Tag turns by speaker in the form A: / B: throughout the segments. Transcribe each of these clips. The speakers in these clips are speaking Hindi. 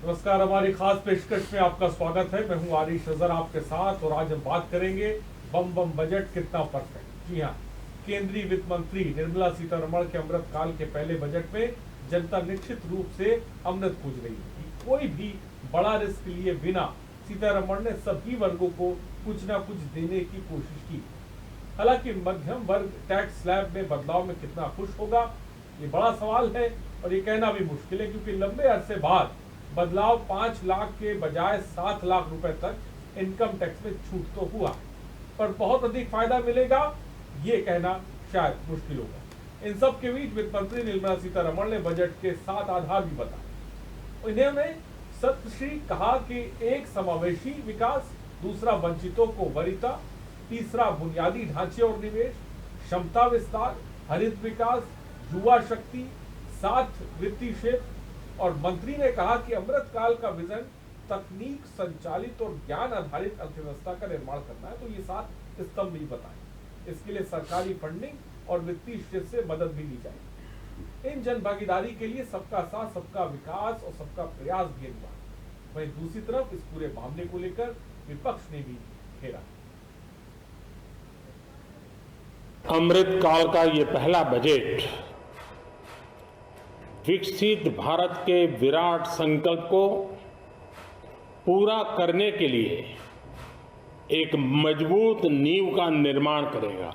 A: नमस्कार, हमारी खास पेशकश में आपका स्वागत है। मैं हूं आरिश अजहर आपके साथ और आज हम बात करेंगे बम बम बजट कितना परफेक्ट। जी हां, केंद्रीय वित्त मंत्री निर्मला सीतारमण के अमृत काल के पहले बजट में जनता निश्चित रूप से अमृत खोज रही है। कोई भी बड़ा रिस्क लिए बिना सीतारमण ने सभी वर्गों को कुछ ना कुछ देने की कोशिश की। हालांकि मध्यम वर्ग टैक्स स्लैब में बदलाव में कितना खुश होगा, ये बड़ा सवाल है और ये कहना भी मुश्किल है, क्योंकि लंबे अरसे बाद बदलाव 5 लाख के बजाय 7 लाख रुपए तक इनकम टैक्स में छूट तो हुआ, पर बहुत अधिक फायदा मिलेगा ये कहना शायद मुश्किल होगा। इन सब के बीच वित्त मंत्री निर्मला सीतारमण ने बजट के 7 आधार भी बताए। इन्होंने सत्यश्री कहा कि एक समावेशी विकास, दूसरा वंचितों को वरीयता, तीसरा बुनियादी ढांचे और निवेश, क्षमता विस्तार, हरित विकास, युवा शक्ति, 7 वित्तीय क्षेत्र। और मंत्री ने कहा कि अमृत काल का विजन तकनीक संचालित और ज्ञान आधारित अर्थव्यवस्था का निर्माण करना है, तो ये 7 स्तंभ भी बताए। इसके लिए सरकारी फंडिंग और वित्तीय क्षेत्र से मदद भी ली जाएगी। इन जन भागीदारी के लिए सबका साथ, सबका विकास और सबका प्रयास भी अनिवार्य। वहीं दूसरी तरफ इस पूरे मामले को लेकर विपक्ष ने भी घेरा।
B: अमृत काल का ये पहला बजट विकसित भारत के विराट संकल्प को पूरा करने के लिए एक मजबूत नींव का निर्माण करेगा।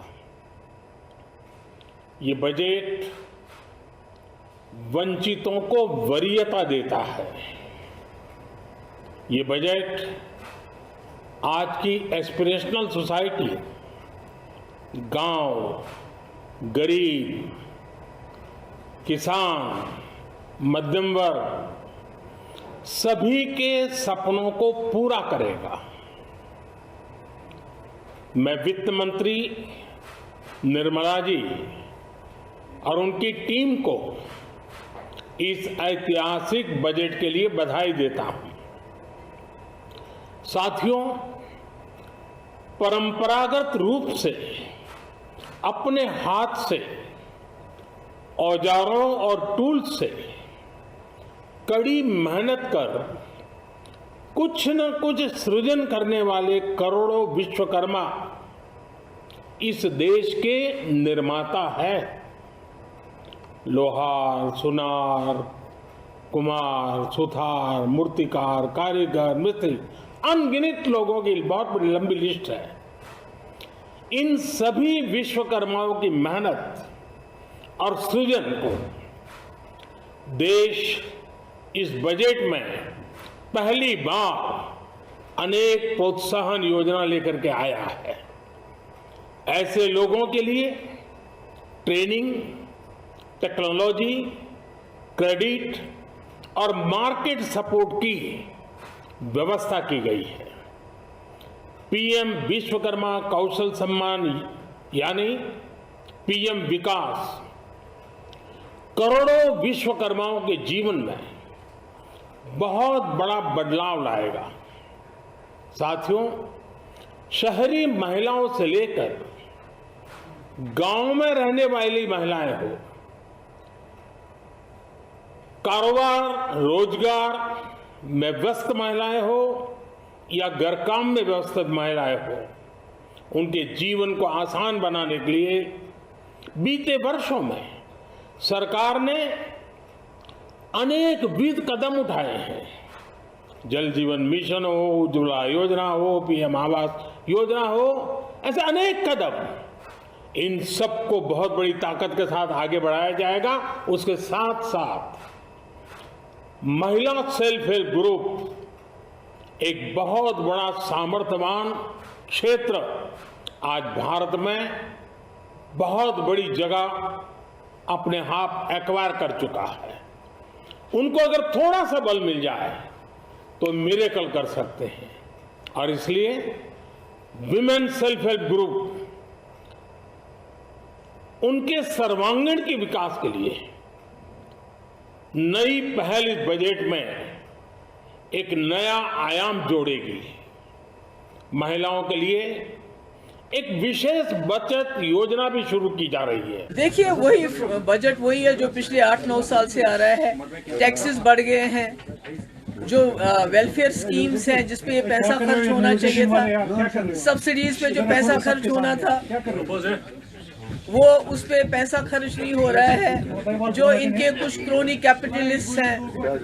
B: ये बजट वंचितों को वरीयता देता है। ये बजट आज की एस्पिरेशनल सोसाइटी, गांव, गरीब, किसान, मध्यम वर्ग सभी के सपनों को पूरा करेगा। मैं वित्त मंत्री निर्मला जी और उनकी टीम को इस ऐतिहासिक बजट के लिए बधाई देता हूं। साथियों, परंपरागत रूप से अपने हाथ से औजारों और टूल्स से कड़ी मेहनत कर कुछ न कुछ सृजन करने वाले करोड़ों विश्वकर्मा इस देश के निर्माता हैं। लोहार, सुनार, कुम्हार, सुथार, मूर्तिकार, कारीगर, मिस्त्री, अनगिनत लोगों की बहुत बड़ी लंबी लिस्ट है। इन सभी विश्वकर्माओं की मेहनत और सृजन को देश इस बजट में पहली बार अनेक प्रोत्साहन योजना लेकर के आया है। ऐसे लोगों के लिए ट्रेनिंग, टेक्नोलॉजी, क्रेडिट और मार्केट सपोर्ट की व्यवस्था की गई है। पीएम विश्वकर्मा कौशल सम्मान यानी पीएम विकास करोड़ों विश्वकर्माओं के जीवन में बहुत बड़ा बदलाव लाएगा। साथियों, शहरी महिलाओं से लेकर गांव में रहने वाली महिलाएं हो, कारोबार रोजगार में व्यस्त महिलाएं हो या घर काम में व्यस्त महिलाएं हो, उनके जीवन को आसान बनाने के लिए बीते वर्षों में सरकार ने अनेकविध कदम उठाए हैं। जल जीवन मिशन हो, उज्ज्वला योजना हो, पीएम आवास योजना हो, ऐसे अनेक कदम, इन सबको बहुत बड़ी ताकत के साथ आगे बढ़ाया जाएगा। उसके साथ साथ महिला सेल्फ हेल्प ग्रुप एक बहुत बड़ा सामर्थ्यवान क्षेत्र आज भारत में बहुत बड़ी जगह अपने आप एक्वायर कर चुका है। उनको अगर थोड़ा सा बल मिल जाए तो मिरेकल कर सकते हैं। और इसलिए विमेन सेल्फ हेल्प ग्रुप उनके सर्वांगीण के विकास के लिए नई पहल इस बजट में एक नया आयाम जोड़ेगी। महिलाओं के लिए एक विशेष बचत योजना भी शुरू की जा रही है।
C: देखिए, वही बजट वही है जो पिछले 8-9 साल से आ रहा है। टैक्सेस बढ़ गए हैं, जो वेलफेयर स्कीम्स हैं जिसपे ये पैसा खर्च होना चाहिए था, सब्सिडीज पे जो पैसा खर्च होना था वो उस पे पैसा खर्च नहीं हो रहा है। जो इनके कुछ क्रोनी कैपिटलिस्ट हैं,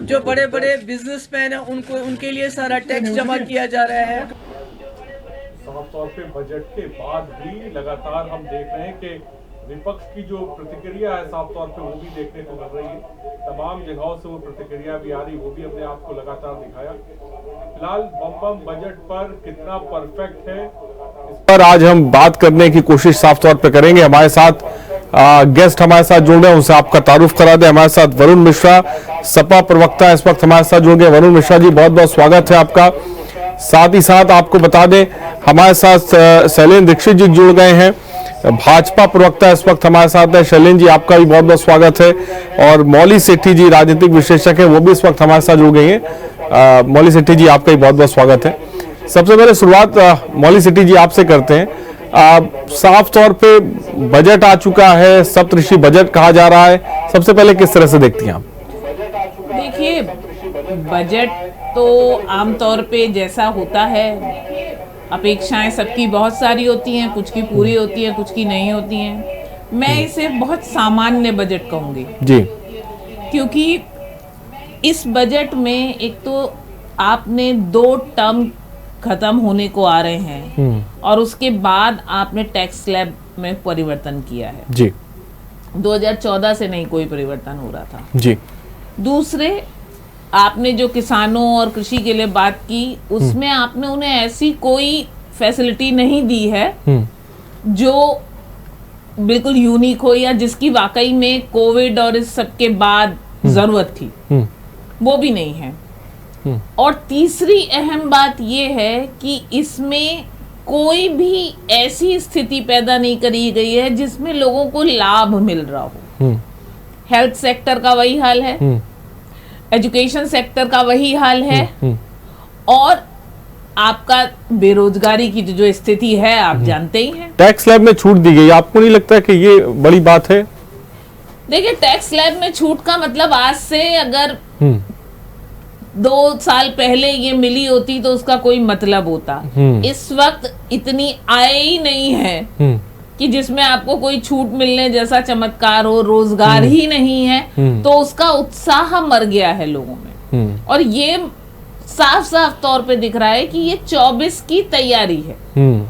C: जो बड़े बड़े बिजनेसमैन हैं, उनको उनके लिए सारा टैक्स जमा किया जा रहा है।
A: साफ तौर पे बजट के बाद भी लगातार हम देख रहे हैं कि विपक्ष की जो प्रतिक्रिया है साफ तौर पे वो भी देखने को मिल रही है। तमाम जगहों से वो प्रतिक्रिया भी आ रही, वो भी अपने आप को लगातार दिखाया। फिलहाल बम बजट पर कितना परफेक्ट है इस पर आज हम बात करने की कोशिश साफ तौर पे करेंगे। हमारे साथ गेस्ट हमारे साथ जुड़ गए, उनसे आपका तारुफ करा दे। हमारे साथ वरुण मिश्रा, सपा प्रवक्ता इस वक्त हमारे साथ जुड़ गए। वरुण मिश्रा जी, बहुत बहुत स्वागत है आपका। साथ ही साथ आपको बता दें हमारे साथ शैलेंद्र दीक्षित जी जुड़ गए हैं, भाजपा प्रवक्ता इस वक्त हमारे साथ है। शैलेंद्र जी, आपका भी बहुत बहुत स्वागत है। और मौली सेठी जी, राजनीतिक विश्लेषक है, वो भी इस वक्त हमारे साथ जुड़ गई हैं। मौली सेठी जी, आपका भी बहुत बहुत स्वागत है। सबसे पहले शुरुआत मौली सेठी जी आपसे करते हैं। साफ तौर पे बजट आ चुका है, सप्तऋषि बजट कहा जा रहा है, सबसे पहले किस तरह से देखती हैं आप?
D: देखिए, बजट तो आमतौर पे जैसा होता है, अपेक्षाएं सबकी बहुत सारी होती हैं, कुछ की पूरी होती है, कुछ की नहीं होती हैं। मैं इसे बहुत सामान्य बजट कहूँगी
A: जी,
D: क्योंकि इस बजट में एक तो आपने 2 टर्म खत्म होने को आ रहे हैं और उसके बाद आपने टैक्स स्लैब में परिवर्तन किया है
A: जी।
D: 2014 से नहीं कोई परिवर्तन हो रहा था
A: जी।
D: दूसरे, आपने जो किसानों और कृषि के लिए बात की, उसमें आपने उन्हें ऐसी कोई फैसिलिटी नहीं दी है जो बिल्कुल यूनिक हो या जिसकी वाकई में कोविड और इस सब के बाद जरूरत थी, वो भी नहीं है। और तीसरी अहम बात ये है कि इसमें कोई भी ऐसी स्थिति पैदा नहीं करी गई है जिसमें लोगों को लाभ मिल रहा हो। हेल्थ सेक्टर का वही हाल है, एजुकेशन सेक्टर का वही हाल है, और आपका बेरोजगारी की जो स्थिति है आप जानते ही हैं।
A: टैक्स स्लैब में छूट दी गई, आपको नहीं लगता कि ये बड़ी बात है?
D: देखिए, टैक्स स्लैब में छूट का मतलब आज से अगर 2 साल पहले ये मिली होती तो उसका कोई मतलब होता। इस वक्त इतनी आय ही नहीं है कि जिसमें आपको कोई छूट मिलने जैसा चमत्कार हो, रोजगार ही नहीं है, तो उसका उत्साह मर गया है लोगों में। और ये साफ साफ तौर पे दिख रहा है कि ये 24 की तैयारी है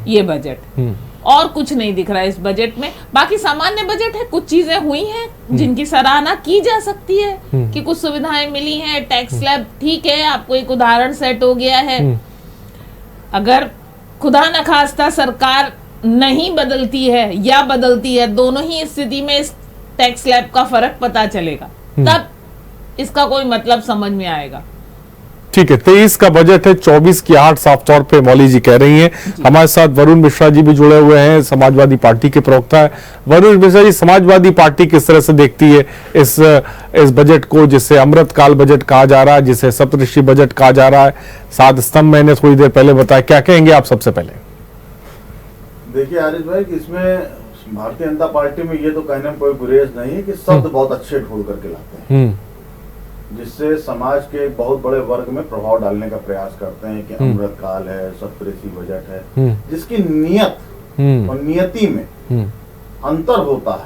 D: ये बजट, और कुछ नहीं दिख रहा है इस बजट में। बाकी सामान्य बजट है, कुछ चीजें हुई हैं जिनकी सराहना की जा सकती है कि कुछ सुविधाएं मिली हैं, टैक्स स्लैब ठीक है, आपको एक उदाहरण सेट हो गया है। अगर खुदा न खास्ता सरकार नहीं बदलती है या बदलती है, दोनों ही स्थिति में इस टैक्स स्लैब का फर्क पता चलेगा, तब इसका कोई मतलब समझ में आएगा।
A: ठीक है, 23 का बजट है, 24 की आहट साफ तौर पे मौली जी कह रही हैं। हमारे साथ वरुण मिश्रा जी भी जुड़े हुए हैं, समाजवादी पार्टी के प्रवक्ता है। वरुण मिश्रा जी, समाजवादी पार्टी किस तरह से देखती है इस बजट को, जिसे अमृतकाल बजट कहा जा रहा है, जिसे सप्तऋषि बजट कहा जा रहा है? 7 स्तंभ मैंने थोड़ी देर पहले बताया, क्या कहेंगे आप सबसे पहले?
E: देखिए आरिफ भाई, कि इसमें भारतीय जनता पार्टी में ये तो कहने में कोई गुरेज नहीं है कि शब्द बहुत अच्छे ढूंढ करके लाते हैं, जिससे समाज के एक बहुत बड़े वर्ग में प्रभाव डालने का प्रयास करते हैं कि अमृतकाल है, सप्तऋषि बजट है, जिसकी नियत और नियति में अंतर होता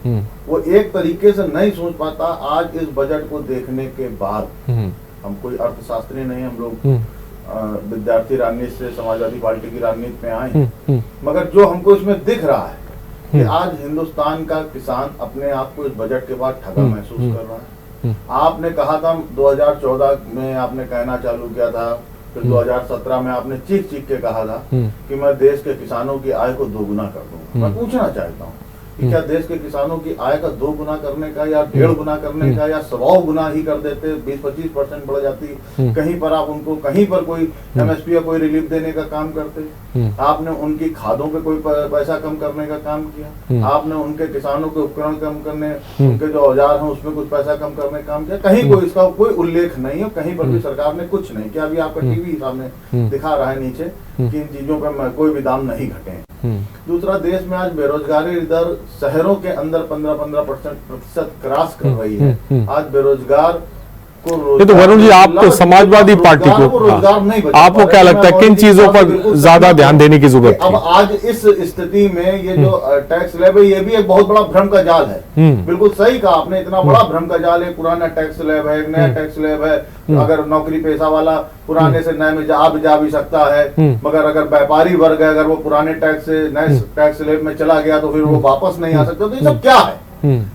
E: है। वो एक तरीके से नहीं सोच पाता। आज इस बजट को देखने के बाद, हम कोई अर्थशास्त्री नहीं, हम लोग विद्यार्थी राजनीति से समाजवादी पार्टी की राजनीति में आए, मगर जो हमको इसमें दिख रहा है कि आज हिंदुस्तान का किसान अपने आप को इस बजट के बाद ठगा महसूस कर रहा है। आपने कहा था 2014 में, आपने कहना चालू किया था, फिर 2017 में आपने चीख चीख के कहा था कि मैं देश के किसानों की आय को 2 गुना कर दूंगा। मैं पूछना चाहता हूँ कि क्या देश के किसानों की आय का 2 गुना करने का या 1.5 गुना करने का या 1.25 गुना ही कर देते, 20-25% बढ़ जाती, कहीं पर आप उनको कहीं पर कोई MSP या कोई रिलीफ देने का काम करते? आपने उनकी खादों पे कोई पैसा कम करने का काम किया? आपने उनके किसानों के उपकरण कम करने, उनके जो औजार हैं उसमें कुछ पैसा कम करने का काम किया? कहीं कोई इसका कोई उल्लेख नहीं है, कहीं पर भी सरकार ने कुछ नहीं किया। अभी आपका टीवी सामने दिखा रहा है नीचे कि इन चीजों पर कोई भी दाम नहीं घटे। दूसरा, देश में आज बेरोजगारी दर शहरों के अंदर 15% क्रॉस कर रही है। आज बेरोजगार
F: ये तो वरुण जी, आप तो समाजवादी पार्टी को,
E: रोजगार नहीं बचा।
F: आपको क्या लगता है किन चीजों पर ज्यादा ध्यान देने की जरूरत
E: अब
F: है?
E: आज इस स्थिति में ये जो टैक्स स्लैब है, ये भी एक बहुत बड़ा भ्रम का जाल है। बिल्कुल सही कहा आपने, इतना बड़ा भ्रम का जाल है। पुराना टैक्स स्लैब है, नया टैक्स स्लैब है। अगर नौकरी पेशा वाला पुराने से नए में जा भी सकता है, मगर अगर व्यापारी वर्ग है, अगर वो पुराने टैक्स से नए टैक्स स्लैब में चला गया तो फिर वो वापस नहीं आ सकता। तो ये सब क्या है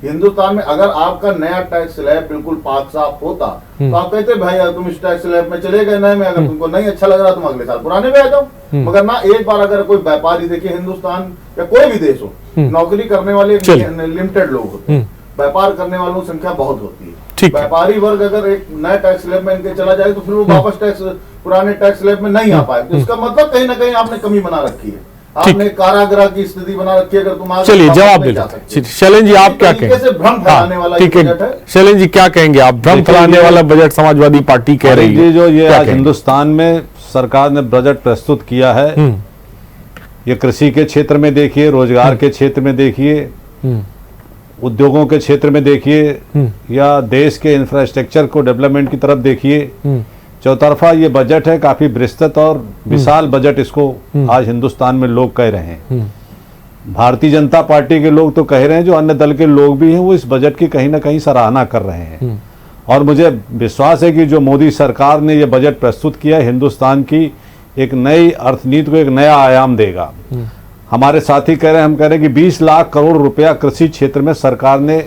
E: हिंदुस्तान में? अगर आपका नया टैक्स स्लैब बिल्कुल पाक साफ होता तो आप कहते भाई तुम इस टैक्स स्लैब में चले गए नए में, अगर तुमको नहीं अच्छा लग रहा तुम अगले साल पुराने में आ जाओ। मगर ना, एक बार अगर कोई व्यापारी, देखिए हिंदुस्तान या कोई भी देश हो, नौकरी करने वाले लिमिटेड लोग होते हैं, व्यापार करने वालों की संख्या बहुत होती है। व्यापारी वर्ग अगर एक नए टैक्स स्लैब में इनके चला जाए तो फिर वो वापस पुराने टैक्स स्लैब में नहीं आ पाए। तो इसका मतलब कहीं ना कहीं आपने कमी बना रखी है, आपने कारागृह की स्थिति बना रखी है। अगर तुम
F: चलिए जवाब दे लेते। शैलेंद्र जी, आप क्या कहेंगे?
E: भ्रम फैलाने वाला
F: ठीक है, शैलेंद्र जी क्या कहेंगे आप? भ्रम फैलाने वाला बजट समाजवादी पार्टी कह रही है।
G: जो ये आज हिंदुस्तान में सरकार ने बजट प्रस्तुत किया है, ये कृषि के क्षेत्र में देखिए, रोजगार के क्षेत्र में देखिए, उद्योगों के क्षेत्र में देखिए, या देश के इंफ्रास्ट्रक्चर को डेवलपमेंट की तरफ देखिए, चौतरफा ये बजट है। काफी विस्तृत और विशाल बजट इसको आज हिंदुस्तान में लोग कह रहे हैं। भारतीय जनता पार्टी के लोग तो कह रहे हैं, जो अन्य दल के लोग भी हैं वो इस बजट की कहीं ना कहीं सराहना कर रहे हैं। और मुझे विश्वास है कि जो मोदी सरकार ने ये बजट प्रस्तुत किया है, हिंदुस्तान की एक नई अर्थनीति को एक नया आयाम देगा। हमारे साथी कह रहे हैं, हम कह रहे हैं कि 20 लाख करोड़ रुपया कृषि क्षेत्र में सरकार ने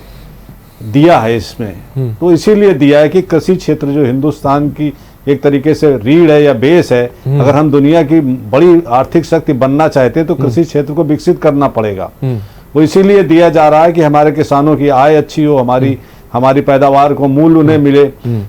G: दिया है इसमें। तो इसीलिए दिया है कि कृषि क्षेत्र जो हिंदुस्तान की एक तरीके से रीढ़ है या बेस है, अगर हम दुनिया की बड़ी आर्थिक शक्ति बनना चाहते हैं तो कृषि क्षेत्र को विकसित करना पड़ेगा। वो इसीलिए दिया जा रहा है कि हमारे किसानों की आय अच्छी हो, हमारी पैदावार को मूल्य उन्हें मिले।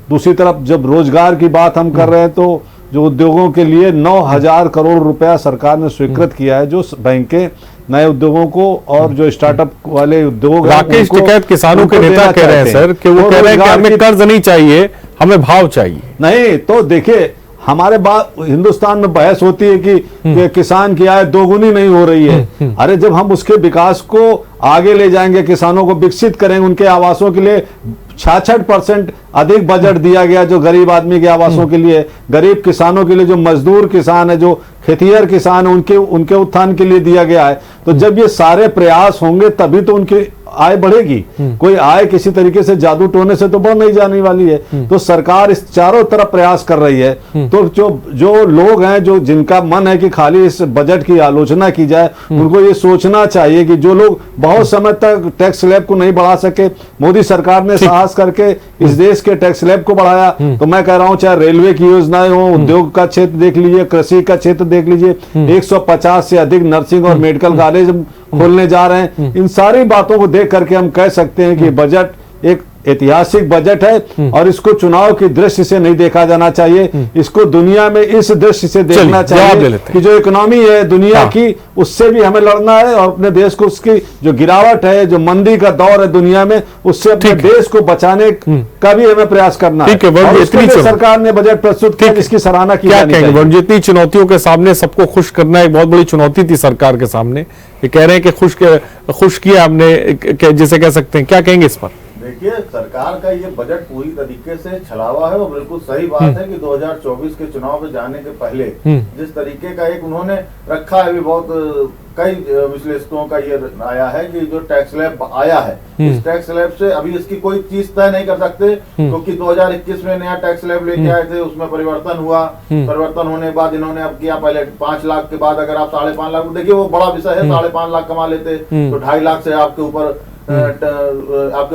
G: दूसरी तरफ जब रोजगार की बात हम कर रहे हैं, तो जो उद्योगों के लिए 9,000 करोड़ रुपया सरकार ने स्वीकृत किया है, जो बैंकें नए उद्योगों को और जो स्टार्टअप वाले उद्योग,
F: राकेश टिकैत किसानों के नेता कह रहे हैं सर कि वो कह रहे हैं कि हमें कर्ज नहीं चाहिए, हमें भाव चाहिए।
G: नहीं तो देखिए, हमारे बात हिंदुस्तान में बहस होती है कि किसान की आय दोगुनी नहीं हो रही है। अरे जब हम उसके विकास को आगे ले जाएंगे, किसानों को विकसित करेंगे, उनके आवासों के लिए 66% अधिक बजट दिया गया जो गरीब आदमी के आवासों के लिए, गरीब किसानों के लिए, जो मजदूर किसान है, जो खेतिहर किसान है, उनके उत्थान के लिए दिया गया है। तो जब ये सारे प्रयास होंगे तभी तो उनकी आय बढ़ेगी। कोई आय किसी तरीके से जादू टोने से तो बढ़ नहीं जाने वाली है। तो सरकार इस चारों तरफ प्रयास कर रही है। तो जो लोग हैं, जो जिनका मन है कि खाली इस बजट की आलोचना की जाए, उनको ये सोचना चाहिए कि जो लोग बहुत समय तक टैक्स स्लैब को नहीं बढ़ा सके, मोदी सरकार ने साहस करके इस देश के टैक्स स्लैब को बढ़ाया। तो मैं कह रहा हूं, चाहे रेलवे की योजनाएं हो, उद्योग का क्षेत्र देख लीजिए, कृषि का क्षेत्र देख लीजिए, 150 से अधिक नर्सिंग और मेडिकल कॉलेज खोलने जा रहे हैं। इन सारी बातों को देख करके हम कह सकते हैं कि बजट एक ऐतिहासिक बजट है और इसको चुनाव की दृष्टि से नहीं देखा जाना चाहिए, इसको दुनिया में इस दृष्टि से देखना चाहिए कि जो इकोनॉमी है दुनिया की, उससे भी हमें लड़ना है और अपने देश को, उसकी जो गिरावट है, जो मंदी का दौर है दुनिया में, उससे अपने देश को बचाने का भी हमें प्रयास करना है। सरकार ने बजट प्रस्तुत किया जिसकी सराहना की जानी चाहिए।
F: जितनी चुनौतियों के सामने सबको खुश करना एक बहुत बड़ी चुनौती थी सरकार के सामने, ये कह रहे हैं कि खुश किया हमने, जिसे कह सकते हैं, क्या कहेंगे इस पर?
E: देखिए, सरकार का ये बजट पूरी तरीके से छलावा है और बिल्कुल सही बात है कि 2024 के चुनाव में जाने के पहले जिस तरीके का एक उन्होंने रखा है, भी बहुत कई विश्लेषकों का ये आया है कि जो टैक्स स्लैब आया है, इस टैक्स स्लैब से अभी इसकी कोई चीज तय नहीं कर सकते, क्योंकि 2021 में नया टैक्स स्लैब लेके आए थे, उसमें परिवर्तन हुआ। परिवर्तन होने के बाद इन्होंने अब किया, पहले 5 लाख के बाद अगर आप 5.5 लाख, देखिए वो बड़ा विषय है, 5.5 लाख कमा लेते तो 2.5 लाख से आपके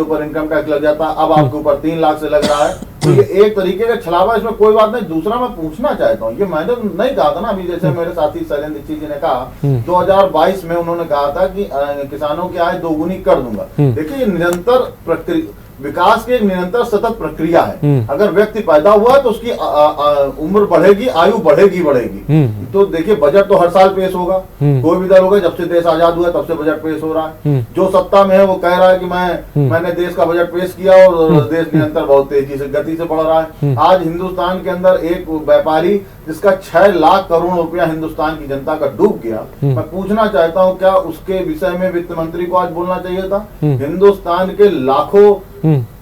E: ऊपर इनकम टैक्स लग जाता, अब आपके ऊपर 3 लाख से लग रहा है। तो ये एक तरीके का छलावा, इसमें कोई बात नहीं। दूसरा मैं पूछना चाहता हूँ, ये मैंने नहीं कहा था ना, अभी जैसे मेरे साथी शैलेंद्र दीक्षित जी ने कहा 2022 में उन्होंने कहा था कि किसानों की आय दोगुनी कर दूंगा। देखिए, निरंतर प्रक्रिया, विकास की एक निरंतर सतत प्रक्रिया है। अगर व्यक्ति पैदा हुआ है तो उसकी उम्र बढ़ेगी, आयु बढ़ेगी। तो देखिए, बजट तो हर साल पेश होगा, कोई भी दल होगा, जब से देश आजाद हुआ तब से बजट पेश हो रहा है। जो सत्ता में है वो कह रहा है कि मैंने देश का बजट पेश किया और देश निरंतर बहुत तेजी से गति से बढ़ रहा है। आज हिंदुस्तान के अंदर एक व्यापारी जिसका 6 लाख करोड़ रुपया हिंदुस्तान की जनता का डूब गया, मैं पूछना चाहता हूँ, क्या उसके विषय में वित्त मंत्री को आज बोलना चाहिए था? हिंदुस्तान के लाखों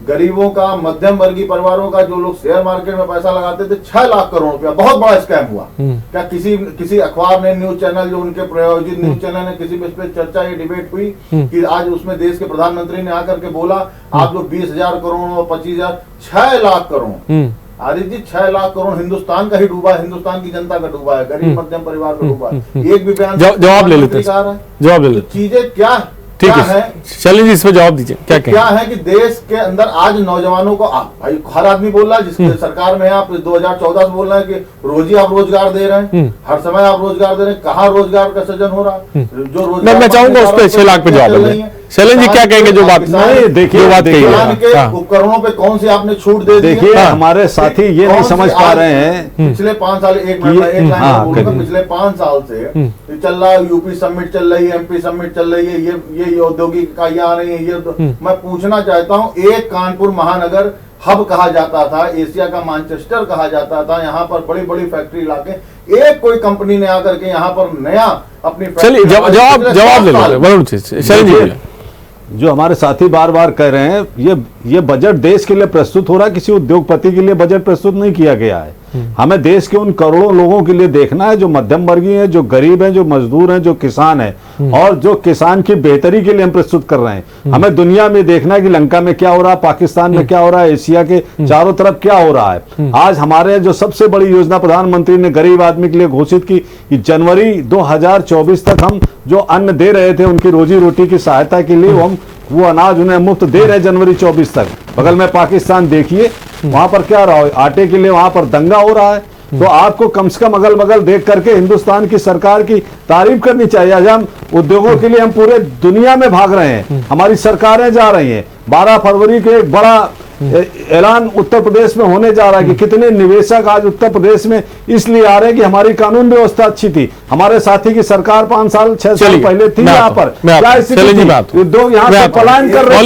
E: गरीबों का, मध्यम वर्गीय परिवारों का, जो लोग शेयर मार्केट में पैसा लगाते थे, 6 लाख करोड़ रुपया, बहुत बड़ा स्कैम हुआ। क्या किसी अखबार ने, न्यूज चैनल, जो उनके प्रायोजित न्यूज चैनल ने, किसी पे इस पे चर्चा या डिबेट हुई कि आज उसमें देश के प्रधानमंत्री ने आकर के बोला आप लोग 20,000 करोड़ और 25,000, 6 लाख करोड़। आरिफ जी, 6 लाख करोड़ हिंदुस्तान का ही डूबा है, हिंदुस्तान की जनता का डूबा है, गरीब मध्यम परिवार का डूबा है। एक भी बयान
F: जवाब ले लेते हैं, जवाब ले लेते।
E: चीजें क्या
F: ठीक है, शैलेंद्र जी इसमें जवाब दीजिए, क्या
E: है कि देश के अंदर आज नौजवानों को भाई हर आदमी बोल रहा है, जिसके सरकार में आप 2014 से बोल रहे हैं कि रोज ही आप रोजगार दे रहे हैं, हर समय आप रोजगार दे रहे हैं, कहाँ रोजगार का सृजन हो रहा है? जो रोजगार
F: मैं चाहूंगा उस पर 6 लाख पे जवाब दें। शैलेंद्र जी क्या कहेंगे? जो बात
E: देखिए, उपकरणों पे कौन सी आपने छूट दे दी?
G: देखिए, हमारे साथी ये नहीं समझ पा रहे हैं
E: पिछले 5 साल, पिछले 5 साल से चल रहा है, यूपी समिट चल रही है, एमपी समिट चल रही है, ये औद्योगिक इकाइयां आ रही है, ये मैं पूछना चाहता हूँ, एक कानपुर महानगर हब कहा जाता था, एशिया का मैनचेस्टर कहा जाता था, यहाँ पर बड़ी बड़ी फैक्ट्री लाके एक कोई कंपनी ने आकर के यहाँ पर नया अपनी,
F: चलिए जवाब ले लो।
G: जो हमारे साथी बार बार कह रहे हैं, ये बजट देश के लिए प्रस्तुत हो रहा है, किसी उद्योगपति के लिए बजट प्रस्तुत नहीं किया गया है। हमें देश के उन करोड़ों लोगों के लिए देखना है जो मध्यम वर्गीय हैं, जो गरीब हैं, जो मजदूर हैं, जो किसान हैं, और जो किसान की बेहतरी के लिए हम प्रस्तुत कर रहे हैं। हमें दुनिया में देखना है कि लंका में क्या हो रहा है, पाकिस्तान में क्या हो रहा है, एशिया के चारों तरफ क्या हो रहा है। आज हमारे जो सबसे बड़ी योजना प्रधानमंत्री ने गरीब आदमी के लिए घोषित की कि जनवरी 2024 तक हम जो अन्न दे रहे थे उनकी रोजी रोटी की सहायता के लिए हम वो अनाज उन्हें मुफ्त दे रहे जनवरी 24 तक। बगल में पाकिस्तान देखिए, वहां पर क्या रहा है, आटे के लिए वहां पर दंगा हो रहा है। तो आपको कम से कम अगल बगल देख करके हिंदुस्तान की सरकार की तारीफ करनी चाहिए। आज हम उद्योगों के लिए हम पूरे दुनिया में भाग रहे हैं, हमारी सरकारें जा रही हैं। 12 फरवरी के एक बड़ा ऐलान उत्तर प्रदेश में होने जा रहा है कि कितने निवेशक आज उत्तर प्रदेश में इसलिए आ रहे हैं कि हमारी कानून व्यवस्था अच्छी थी। हमारे साथी की सरकार 5 साल 6 साल पहले थी यहाँ पर, क्या उद्योग यहाँ से पलायन कर रहे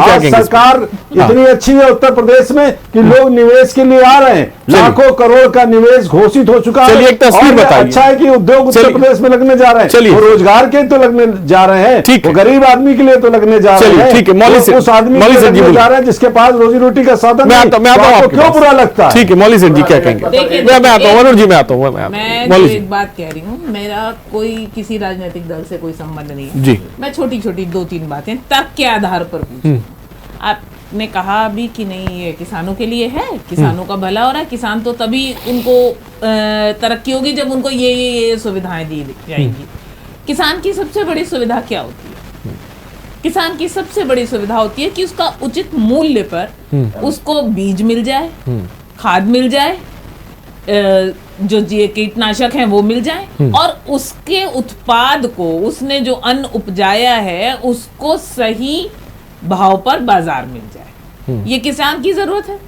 G: हैं। सरकार इतनी अच्छी है उत्तर प्रदेश में कि लोग निवेश के लिए आ रहे हैं, लाखों करोड़ का निवेश घोषित हो चुका है।
F: एक तस्वीर बताइए,
G: अच्छा है कि उद्योग उत्तर प्रदेश में लगने जा रहे हैं, वो रोजगार के तो लगने जा रहे हैं, वो गरीब आदमी के लिए तो लगने जा रहे हैं।
F: ठीक है,
G: उस आदमी जा रहे हैं जिसके पास रोजी रोटी का साधन
F: मैं आता हूं,
G: क्यों बुरा लगता है?
F: ठीक है, मौली सेठ जी क्या कहेंगे? मैं आता हूं, वरुण जी मैं आता हूं।
D: मैं एक बात कह रही हूँ, मेरा कोई किसी राजनीतिक दल से कोई संबंध नहीं है
F: जी।
D: मैं छोटी छोटी 2-3 बातें तर्क के आधार पर पूछूं। आपने कहा अभी कि नहीं ये किसानों के लिए है, किसानों का भला हो रहा है, किसान तो तभी उनको तरक्की होगी जब उनको ये सुविधाएं दी जाएंगी। किसान की सबसे बड़ी सुविधा क्या होती है? किसान की सबसे बड़ी सुविधा होती है कि उसका उचित मूल्य पर उसको बीज मिल जाए, खाद मिल जाए, जो कीटनाशक हैं वो मिल जाए, और उसके उत्पाद को, उसने जो अन्न उपजाया है उसको सही भाव पर बाजार मिल जाए। ये किसान की जरूरत है।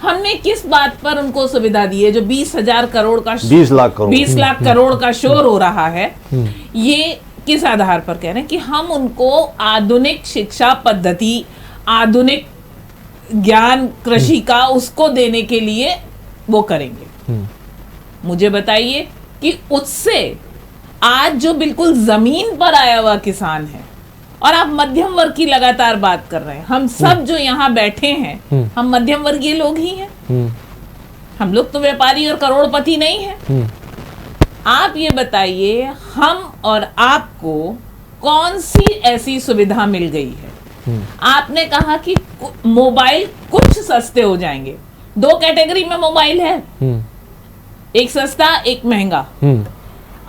D: हमने किस बात पर उनको सुविधा दी है? जो 20,000 करोड़ का
G: 20 लाख करोड़
D: का शोर हो रहा है, ये किस आधार पर कह रहे हैं कि हम उनको आधुनिक शिक्षा पद्धति, आधुनिक ज्ञान कृषि का उसको देने के लिए वो करेंगे। मुझे बताइए कि उससे आज जो बिल्कुल जमीन पर आया हुआ किसान है, और आप मध्यम वर्ग की लगातार बात कर रहे हैं, हम सब जो यहाँ बैठे हैं हम मध्यम वर्गीय लोग ही हैं, हम लोग तो व्यापारी और करोड़पति नहीं हैं। आप ये बताइए हम और आपको कौन सी ऐसी सुविधा मिल गई है? आपने कहा कि मोबाइल कुछ सस्ते हो जाएंगे। 2 कैटेगरी में मोबाइल है, एक सस्ता एक महंगा।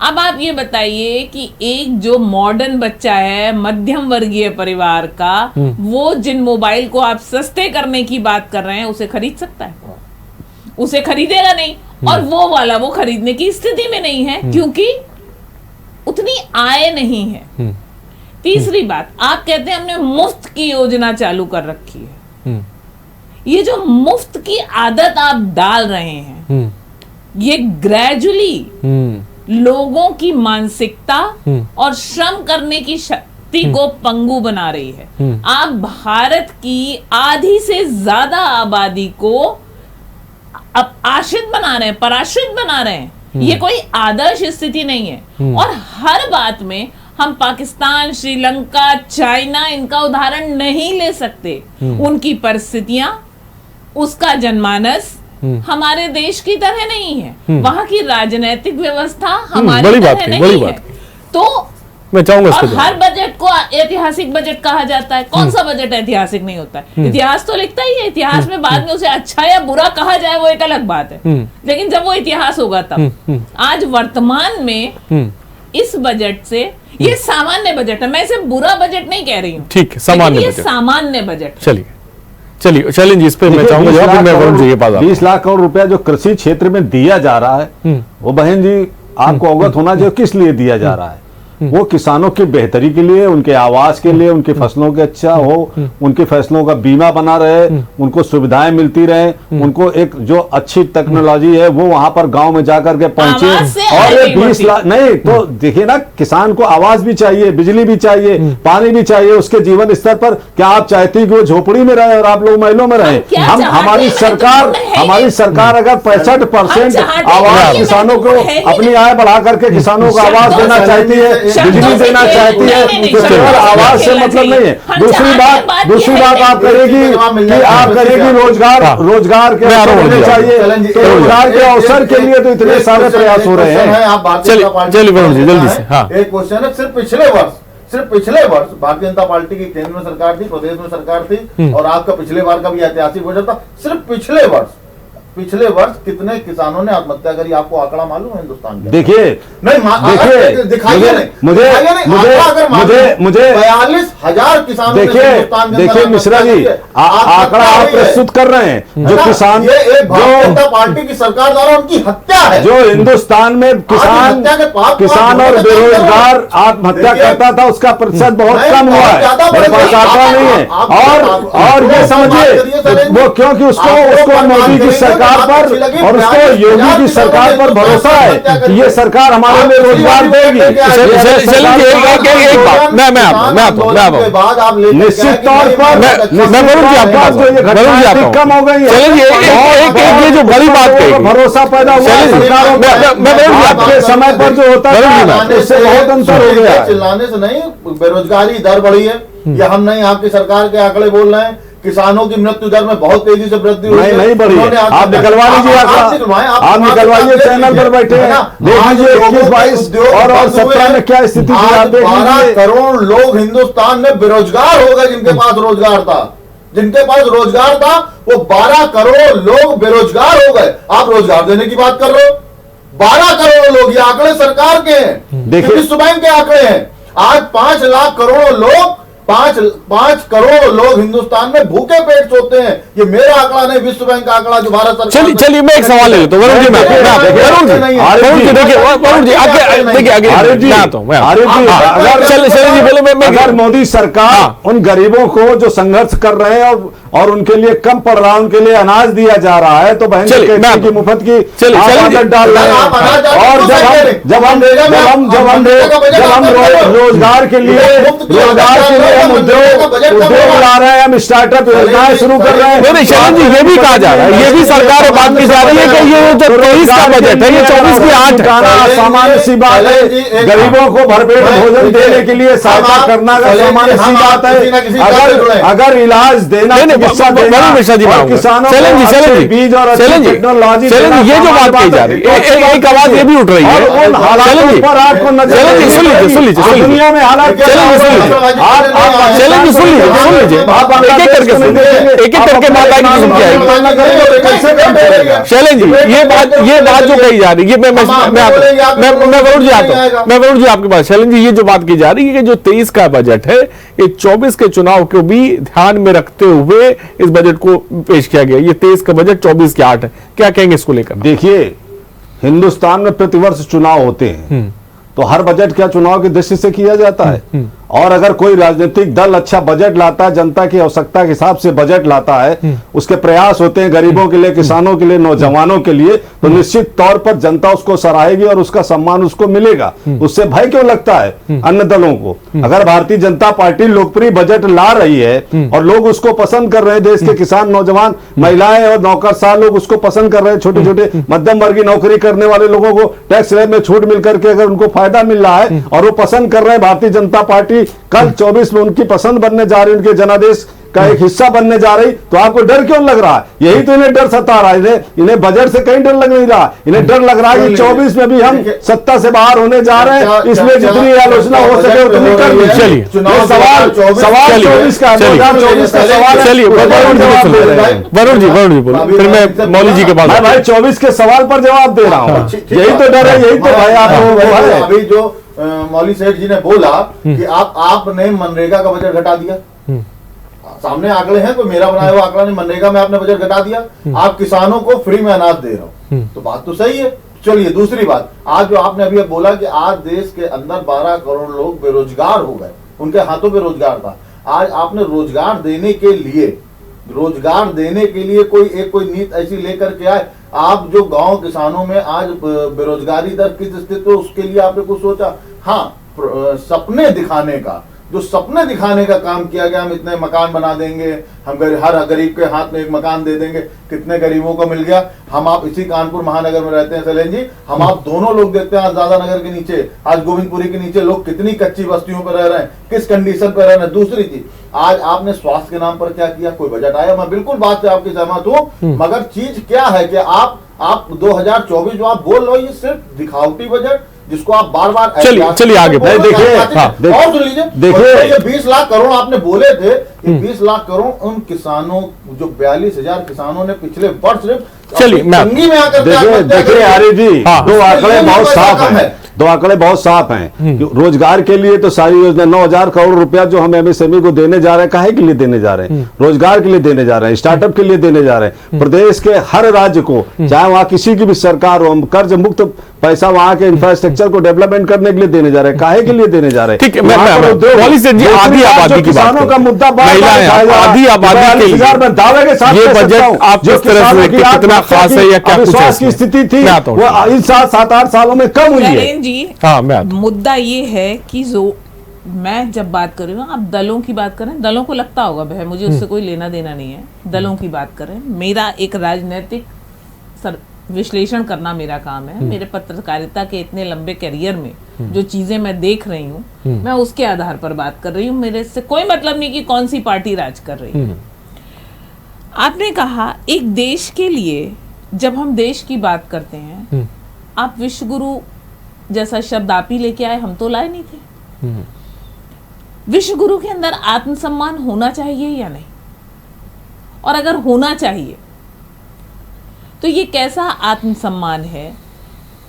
D: अब आप ये बताइए कि एक जो मॉडर्न बच्चा है मध्यम वर्गीय परिवार का, वो जिन मोबाइल को आप सस्ते करने की बात कर रहे हैं उसे खरीद सकता है? उसे खरीदेगा नहीं, और वो वाला वो खरीदने की स्थिति में नहीं है क्योंकि उतनी आय नहीं है। तीसरी बात, आप कहते हैं हमने मुफ्त की योजना चालू कर रखी है। ये जो मुफ्त की आदत आप डाल रहे हैं, ये ग्रेजुअली लोगों की मानसिकता और श्रम करने की शक्ति को पंगु बना रही है। आप भारत की आधी से ज्यादा आबादी को अब आश्रित बना रहे हैं, पराश्रित बना रहे हैं। ये कोई आदर्श स्थिति नहीं है। और हर बात में हम पाकिस्तान, श्रीलंका, चाइना इनका उदाहरण नहीं ले सकते। उनकी परिस्थितियां, उसका जनमानस हमारे देश की तरह नहीं है। वहां की राजनीतिक व्यवस्था हमारी तरह नहीं है। तो
F: मैं चाहूंगा
D: और हर बजट को ऐतिहासिक बजट कहा जाता है। कौन सा बजट ऐतिहासिक नहीं होता है? इतिहास तो लिखता ही है। इतिहास में बाद में उसे अच्छा या बुरा कहा जाए वो एक अलग बात है, लेकिन जब वो इतिहास होगा तब। आज वर्तमान में इस बजट से, ये सामान्य बजट है, मैं इसे बुरा बजट नहीं कह रही हूँ,
F: ठीक है, सामान्य बजट,
D: सामान्य बजट।
F: चलिए चैलेंज इस पे मैं चाहूंगा जवाब, फिर मैं वरुण जी के पास
G: 20 लाख करोड़ रुपया जो कृषि क्षेत्र में दिया जा रहा है, वो बहन जी आपको अवगत होना चाहिए किस लिए दिया जा रहा है। वो किसानों की बेहतरी के लिए, उनके आवास के लिए, उनकी फसलों के अच्छा हो, उनकी फसलों का बीमा बना रहे, उनको सुविधाएं मिलती रहे, उनको एक जो अच्छी टेक्नोलॉजी है वो वहां पर गांव में जाकर के पहुंचे। और ये 20 लाख नहीं तो देखिए ना, किसान को आवास भी चाहिए, बिजली भी चाहिए, पानी भी चाहिए, उसके जीवन स्तर पर। क्या आप चाहती कि वो झोपड़ी में रहे और आप लोग महलों में रहे? हम हमारी सरकार अगर 65% आवास किसानों को, अपनी आय बढ़ा करके किसानों को आवास देना चाहती है, बिजली देना चाहती है, तो केवल आवाज से मतलब नहीं है। दूसरी बात आप करेगी कि आप करेगी रोजगार के अवसर होने चाहिए, तो रोजगार के अवसर के लिए तो इतने सारे प्रयास हो रहे हैं।
F: चलिए वरुण जी जल्दी से। हाँ,
E: एक क्वेश्चन है, सिर्फ पिछले वर्ष भारतीय जनता पार्टी की केंद्र में सरकार थी, प्रदेश में सरकार थी, और आपका पिछले बार का भी ऐतिहासिक बजट था। सिर्फ पिछले वर्ष कितने किसानों ने आत्महत्या करी, आपको आंकड़ा मालूम है हिंदुस्तान का?
G: देखिए
E: दिखाइए मुझे 42,000 किसानों।
G: देखिए मिश्रा जी, आंकड़ा आप प्रस्तुत कर रहे हैं जो किसान,
E: ये भारतीय जनता पार्टी की सरकार द्वारा उनकी हत्या है।
G: जो हिंदुस्तान में किसान और बेरोजगार आत्महत्या करता था, उसका प्रतिशत बहुत कम हुआ है, मेरे पास आंकड़ा नहीं है। और ये समझिए वो क्योंकि उसको मोदी की सरकार पर और उसको योगी की सरकार पर भरोसा है कि ये सरकार हमारे लिए रोजगार देगी। निश्चित तौर पर कम हो गई है,
F: जो बड़ी बात है
G: भरोसा पैदा हुआ है समय पर जो होता है उससे बहुत अंतर हो गया।
E: चिल्लाने से नहीं, बेरोजगारी दर बढ़ी है, या हम नहीं आपकी सरकार के आंकड़े बोल रहे हैं। किसानों की मृत्यु दर में बहुत तेजी से वृद्धि हुई है।
G: नहीं बढ़ी, आप निकलवा लीजिए, आप निकलवाइए, चैनल पर बैठे हैं, देख लीजिए 21, 22 और 17 में क्या स्थिति थी, आप देख
E: 12 करोड़ लोग हिंदुस्तान में बेरोजगार हो गए। जिनके पास रोजगार था वो 12 करोड़ लोग बेरोजगार हो गए। आप रोजगार देने की बात कर रहे हो? 12 करोड़ लोग, ये आंकड़े सरकार के हैं, देखिए विश्व बैंक के आंकड़े हैं। आज 5 लाख करोड़ लोग, 5 करोड़ लोग हिंदुस्तान में भूखे पेट सोते हैं। ये मेरा आंकड़ा नहीं, विश्व बैंक का आंकड़ा जो भारत सरकार।
F: चलिए मैं एक सवाल ले तो वरुण जी,
G: अगर मोदी सरकार उन गरीबों को जो संघर्ष कर रहे हैं और उनके लिए कम पड़ रहा है, उनके लिए अनाज दिया जा रहा है, तो बहन की मुफ्त की डाल रहे हैं। और जब हम रोजगार के लिए हम उद्योग ला रहे हैं, हम स्टार्टअप योजनाएं शुरू कर रहे हैं।
F: शरण जी, ये भी कहा जा रहा है, ये भी सरकार बात की जा रही है कि ये जो 23 का बजट है, ये 24 की 8
G: सामान्य सी बात है। गरीबों को भरपेट भोजन देने के लिए सहायता करना का सामान्य सी बात है। अगर इलाज देना, किसानों बीज और टेक्नोलॉजी,
F: ये जो बात कही जा रही है, एक आवाज ये भी उठ रही है,
G: उन हालातों पर आपको नजर, सुन लीजिए दुनिया में हालात
F: एक करके बात शैलेंद्र जी, ये बात जो कही जा रही है, मैं वरुण जी आपके पास। शैलेंद्र जी, ये जो बात की जा रही है कि जो 23 का बजट है, ये 24 के चुनाव को भी ध्यान में रखते हुए इस बजट को पेश किया गया। ये 23 का बजट 24 के 8 है, क्या कहेंगे इसको लेकर?
G: देखिए, हिंदुस्तान में प्रतिवर्ष चुनाव होते हैं, तो हर बजट क्या चुनाव की दृष्टि से किया जाता है, और अगर कोई राजनीतिक दल अच्छा बजट लाता है, जनता की आवश्यकता के हिसाब से बजट लाता है, उसके प्रयास होते हैं गरीबों के लिए, किसानों के लिए, नौजवानों के लिए, तो निश्चित तौर पर जनता उसको सराहेगी और उसका सम्मान उसको मिलेगा। उससे भय क्यों लगता है अन्य दलों को? अगर भारतीय जनता पार्टी लोकप्रिय बजट ला रही है और लोग उसको पसंद कर रहे हैं, देश के किसान, नौजवान, महिलाएं और नौकरशाह लोग उसको पसंद कर रहे हैं, छोटे छोटे मध्यम वर्गीय नौकरी करने वाले लोगों को टैक्स स्लैब में छूट मिलकर के अगर उनको फायदा मिल रहा है और वो पसंद कर रहे हैं भारतीय जनता पार्टी कल 24 में उनकी पसंद बनने जा रही है, उनके जनादेश का एक हिस्सा बनने जा रही, तो आपको डर क्यों लग रहा है? यही तो इन्हें डर सता रहा है। इन्हें बजट से कहीं डर लग नहीं रहा, इन्हें डर लग रहा है कि 24 में भी हम सत्ता से बाहर होने जा रहे हैं, इसलिए जितनी आलोचना हो सके उतनी कर ली।
F: चलिए
G: सवाल 24 का 2024 का सवाल।
F: चलिए वरुण जी बोलो, फिर मैं मौली जी के पास।
G: भाई 24 के सवाल पर जवाब दे रहा हूँ, यही तो डर है, यही तो भाई आप
E: अभी जो मौली सेठ जी ने बोला कि आपने मनरेगा का बजट घटा दिया, सामने आंकड़े हैं, तो मेरा बनाया हुआ आंकड़ा नहीं, मनरेगा में आपने बजट घटा दिया, आप किसानों को फ्री में अनाज दे रहा हूं, तो बात तो सही है। चलिए दूसरी बात, आज जो आपने अभी बोला कि आज देश के अंदर 12 करोड़ लोग बेरोजगार हो गए, उनके हाथों पे रोजगार था। आज आपने रोजगार देने के लिए कोई नीति ऐसी लेकर के आए। आप जो गांव किसानों में आज बेरोजगारी दर किस स्थिति है उसके लिए आपने कुछ सोचा? हाँ, सपने दिखाने का काम किया गया। हम इतने मकान बना देंगे, हम हर गरीब के हाथ में एक मकान दे देंगे। कितने गरीबों को मिल गया? हम आप इसी कानपुर महानगर में रहते हैं शैलेंद्र जी, हम आप दोनों लोग देखते हैं आज दादा नगर के नीचे, आज गोविंदपुरी के नीचे लोग कितनी कच्ची बस्तियों पर रह रहे हैं, किस कंडीशन पर रह रहे हैं। दूसरी चीज, आज आपने स्वास्थ्य के नाम पर क्या किया? कोई बजट आया, मैं बिल्कुल बात से आपकी सहमत हूँ, मगर चीज क्या है कि आप 2024 जो आप बोल रहे हो ये सिर्फ दिखावटी बजट, जिसको आप बार बार
F: चलिए आगे
G: देखिए
E: और सुन लीजिए, ये 20 लाख करोड़ आपने बोले थे, ये 20 लाख करोड़ उन किसानों जो 42,000 किसानों ने पिछले वर्ष
F: चलिए
E: में आकर
G: देखिए आर्य जी, दो आंकड़े बहुत साफ हैं। रोजगार के लिए तो सारी योजना 9,000 करोड़ रुपया जो हम एमएसएमई को देने जा रहे हैं, काहे के लिए देने जा रहे हैं? रोजगार के लिए देने जा रहे हैं, स्टार्टअप के लिए देने जा रहे हैं। प्रदेश के हर राज्य को, चाहे वहां किसी की भी सरकार हो, हम कर्ज मुक्त पैसा वहां के इंफ्रास्ट्रक्चर को डेवलपमेंट करने के लिए देने जा रहे हैं। काहे के लिए देने जा रहे हैं?
F: ठीक है, आधी आबादी की
G: किसानों का मुद्दा
F: आधी आबादी के लिए
G: मैं दावे के साथ
F: ये बजट आप किस तरह से कितना खास है या क्या
G: विश्वास की स्थिति थी वो इन 7-8 सालों में कम हुई है
D: जी। मुद्दा ये है कि जो मैं जब बात कर रही हूँ, आप दलों की बात करें, दलों को लगता होगा भाई मुझे उससे कोई लेना देना नहीं है, दलों की बात करें। मेरा एक राजनीतिक विश्लेषण करना मेरा काम है। मेरे पत्रकारिता के इतने लंबे करियर में जो चीजें मैं देख रही हूँ, मैं उसके आधार पर बात कर रही हूँ। मेरे से कोई मतलब नहीं कि कौन सी पार्टी राज कर रही है। आपने कहा एक देश के लिए, जब हम देश की बात करते हैं, आप विश्व गुरु जैसा शब्द आप ही लेके आए, हम तो लाए नहीं थे। विश्व गुरु के अंदर आत्मसम्मान होना चाहिए या नहीं? और अगर होना चाहिए तो ये कैसा आत्मसम्मान है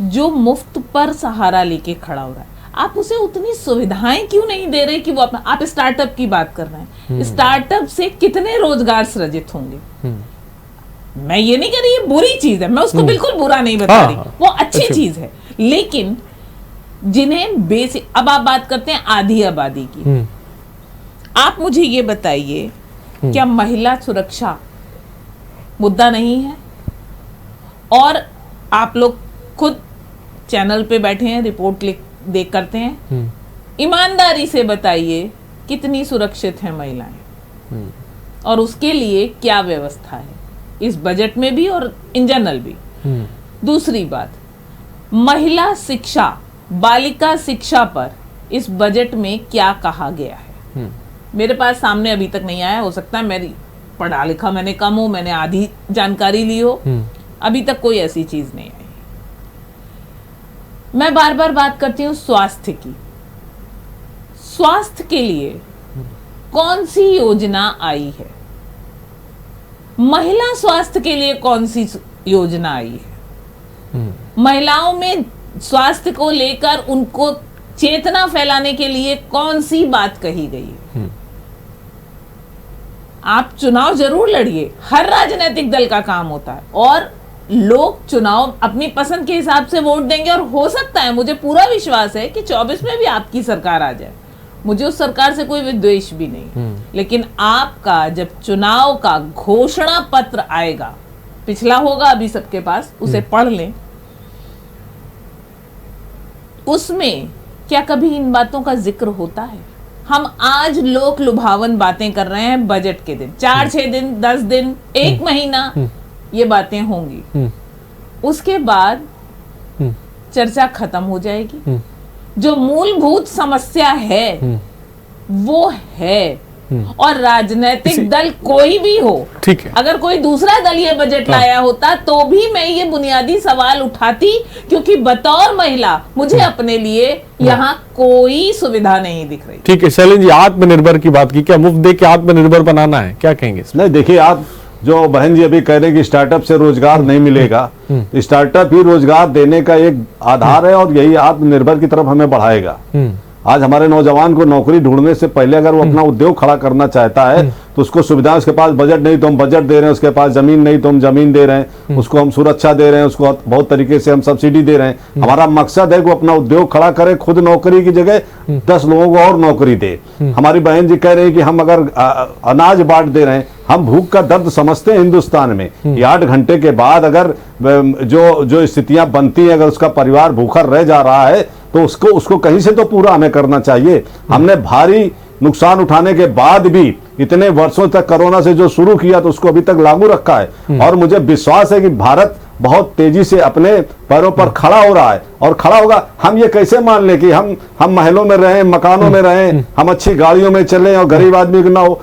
D: जो मुफ्त पर सहारा लेके खड़ा हो रहा है? आप उसे उतनी सुविधाएं क्यों नहीं दे रहे कि वो अपना, आप स्टार्टअप की बात कर रहे हैं, स्टार्टअप से कितने रोजगार सृजित होंगे? मैं ये नहीं कह रही ये बुरी चीज है, मैं उसको बिल्कुल बुरा नहीं बता रही, वो अच्छी चीज है। लेकिन जिन्हें बेसिक, अब आप बात करते हैं आधी आबादी की, आप मुझे ये बताइए क्या महिला सुरक्षा मुद्दा नहीं है? और आप लोग खुद चैनल पे बैठे हैं, रिपोर्ट देख करते हैं, ईमानदारी से बताइए कितनी सुरक्षित है महिलाएं और उसके लिए क्या व्यवस्था है इस बजट में भी और इन जनरल भी। दूसरी बात, महिला शिक्षा, बालिका शिक्षा पर इस बजट में क्या कहा गया है? मेरे पास सामने अभी तक नहीं आया, हो सकता है मेरी पढ़ा लिखा मैंने कम हो, मैंने आधी जानकारी ली हो, अभी तक कोई ऐसी चीज नहीं आई। मैं बार बार बात करती हूँ स्वास्थ्य की। स्वास्थ्य के लिए कौन सी योजना आई है? महिला स्वास्थ्य के लिए कौन सी योजना आई है? महिलाओं में स्वास्थ्य को लेकर उनको चेतना फैलाने के लिए कौन सी बात कही गई है? आप चुनाव जरूर लड़िए, हर राजनीतिक दल का काम होता है, और लोग चुनाव अपनी पसंद के हिसाब से वोट देंगे, और हो सकता है, मुझे पूरा विश्वास है कि 24 में भी आपकी सरकार आ जाए, मुझे उस सरकार से कोई विद्वेष भी नहीं, लेकिन आपका जब चुनाव का घोषणा पत्र आएगा, पिछला होगा अभी सबके पास, उसे पढ़ लें। उसमें क्या कभी इन बातों का जिक्र होता है? हम आज लोक लुभावन बातें कर रहे हैं बजट के दिन, 4-6 दिन, 10 दिन, 1 महीना ये बातें होंगी, उसके बाद चर्चा खत्म हो जाएगी। जो मूलभूत समस्या है वो है, और राजनीतिक दल कोई भी हो,
F: ठीक है,
D: अगर कोई दूसरा दल ये बजट लाया होता तो भी मैं ये बुनियादी सवाल उठाती, क्योंकि बतौर महिला मुझे अपने लिए यहाँ कोई सुविधा नहीं दिख रही।
F: ठीक है शैलेंद्र जी, आत्मनिर्भर की बात की, क्या मुफ्त दे के आत्मनिर्भर बनाना है, क्या कहेंगे?
G: नहीं, देखिए, आप जो बहन जी अभी कह रहे हैं कि स्टार्टअप से रोजगार नहीं मिलेगा, स्टार्टअप ही रोजगार देने का एक आधार है और यही आत्मनिर्भर की तरफ हमें बढ़ाएगा। आज हमारे नौजवान को नौकरी ढूंढने से पहले अगर वो अपना उद्योग खड़ा करना चाहता है तो उसको सुविधा, उसके पास बजट नहीं तो हम बजट दे रहे हैं, उसके पास जमीन नहीं तो हम जमीन दे रहे हैं, उसको हम सुरक्षा दे रहे हैं, उसको बहुत तरीके से हम सब्सिडी दे रहे हैं। हमारा मकसद है कि वो अपना उद्योग खड़ा करे, खुद नौकरी की जगह 10 लोगों को और नौकरी दे। हमारी बहन जी कह रही है कि हम अगर अनाज बांट दे रहे हैं, हम भूख का दर्द समझते हैं हिंदुस्तान में। 8 घंटे के बाद अगर जो स्थितियां बनती हैं, अगर उसका परिवार भूखा रह जा रहा है तो उसको कहीं से तो पूरा हमें करना चाहिए। हमने भारी नुकसान उठाने के बाद भी इतने वर्षों तक कोरोना से जो शुरू किया तो उसको अभी तक लागू रखा है, और मुझे विश्वास है कि भारत बहुत तेजी से अपने पैरों पर खड़ा हो रहा है और खड़ा होगा। हम ये कैसे मान लें कि हम महलों में रहें, मकानों में रहें, हम अच्छी गाड़ियों में चलें और गरीब आदमी ना हो।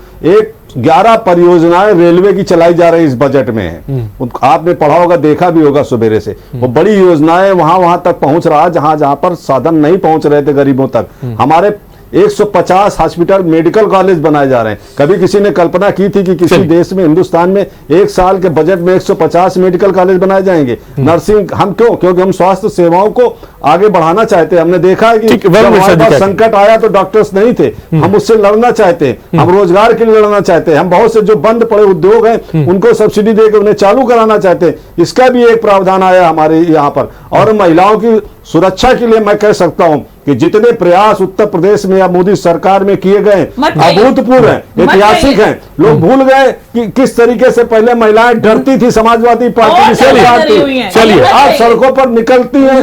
G: 11 परियोजनाएं रेलवे की चलाई जा रही इस बजट में है, आपने पढ़ा होगा, देखा भी होगा सवेरे से। वो बड़ी योजनाएं वहां तक पहुंच रहा है जहां पर साधन नहीं पहुंच रहे थे गरीबों तक। हमारे 150 हॉस्पिटल, मेडिकल कॉलेज बनाए जा रहे हैं। कभी किसी ने कल्पना की थी कि किसी देश में, हिंदुस्तान में 1 साल के बजट में 150 मेडिकल कॉलेज बनाए जाएंगे? नर्सिंग, हम क्यों? क्योंकि हम स्वास्थ्य सेवाओं को आगे बढ़ाना चाहते हैं। हमने देखा है कि जब हमारे पास संकट आया तो डॉक्टर्स नहीं थे, हम उससे लड़ना चाहते हैं, हम रोजगार के लिए लड़ना चाहते हैं, हम बहुत से जो बंद पड़े उद्योग हैं उनको सब्सिडी देकर उन्हें चालू कराना चाहते हैं। इसका भी एक प्रावधान आया हमारे यहाँ पर। और महिलाओं की सुरक्षा के लिए मैं कह सकता हूं कि जितने प्रयास उत्तर प्रदेश में या मोदी सरकार में किए गए अभूतपूर्व हैं, ऐतिहासिक हैं। लोग भूल गए कि किस तरीके से पहले महिलाएं डरती थी समाजवादी पार्टी की सरकार थी। चलिए, आप सड़कों पर निकलती हैं,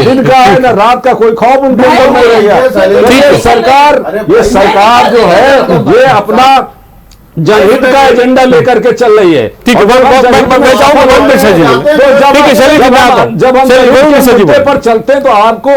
G: दिन का है न रात का, कोई खौफ उनको नहीं रह गया। ये सरकार जो है ये अपना जनहित का एजेंडा लेकर के चल रही है। ठीक है, जब हम मुद्दे पर चलते हैं तो आपको